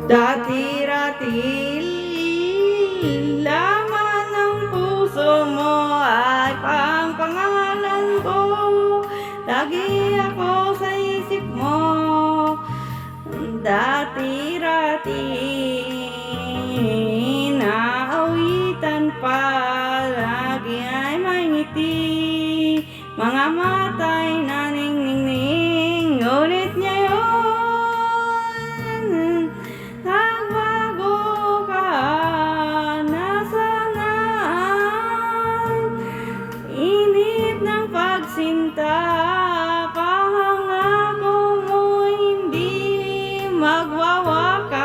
Dati-rati laman ng puso mo ay pangalan ko. Lagi ako sa isip mo. Dati-rati naawitan pa, lagi ay may ngiti. Mga mata'y naningning, ngunit ngayon nagbago ka. Nasaan ang init ng pagsinta? Pangako mo hindi magwawakas.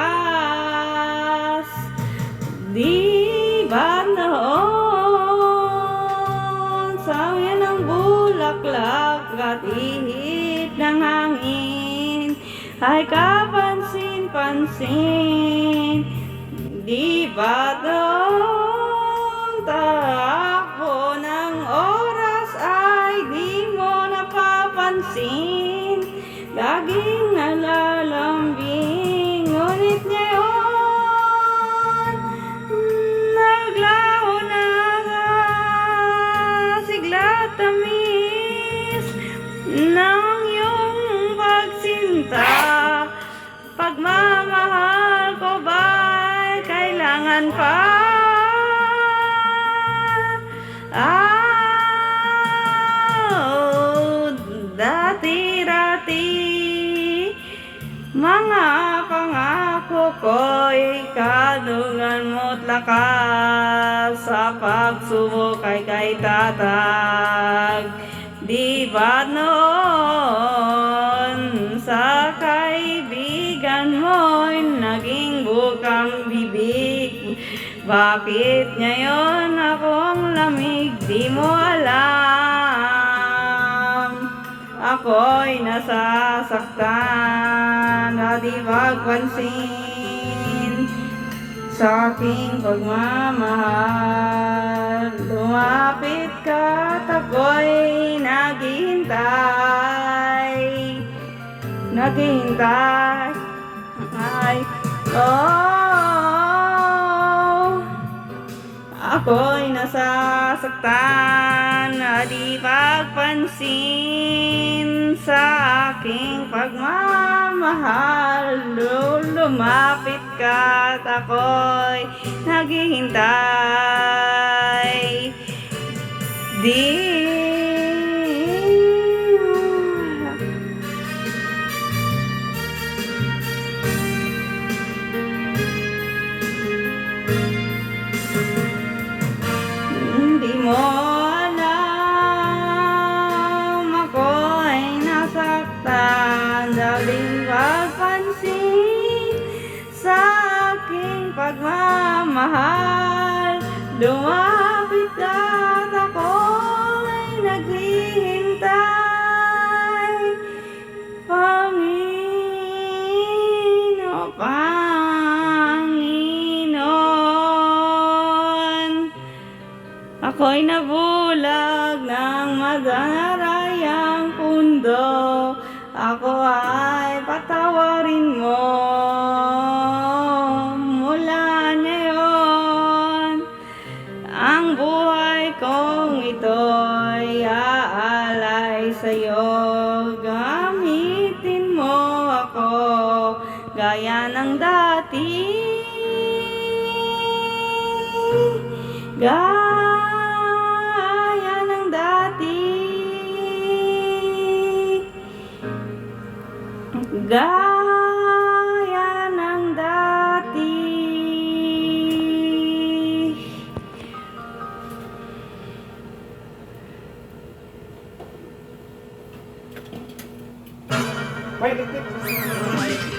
Di ba noon sawi ng bulaklak at ihip ng hangin ay kapansin-pansin? Di ba noon takbo ng oras ay di mo napapansin? Laging nalalambing, ngunit ngayon naglaho na sigla't tamis ng iyong pagsinta. Pagmamahal ko ba'y kailangan pa? Dati-rati mga pangako ko'y kadungan mo't lakas. Sa pagsubok ay kay tatag. Di ba noon sa kaibigan mo'y naging bukang bibig? Bakit ngayon akong lamig? Di mo alam ako'y nasasaktan. Di magpansin sa aking pagmamahal. Lumapit ka at ako'y naghihintay. Ako'y nasasaktan. Di pagpansin sa aking pagmamahal. Lumapit ka at ako'y naghihintay. Di mo alam ako'y nasaktan. Daling pagpansin sa aking pagmamahal. Lumapit ka at ako'y naghihintay. Panginoon, ako'y nabulag ng madarayang pundo. Ako ay patawarin mo. Mula ngayon ang buhay kong ito'y aalay sa'yo. Gamitin mo ako gaya ng dati. Gaya ng dati. Gaya ng dati. May ligpit.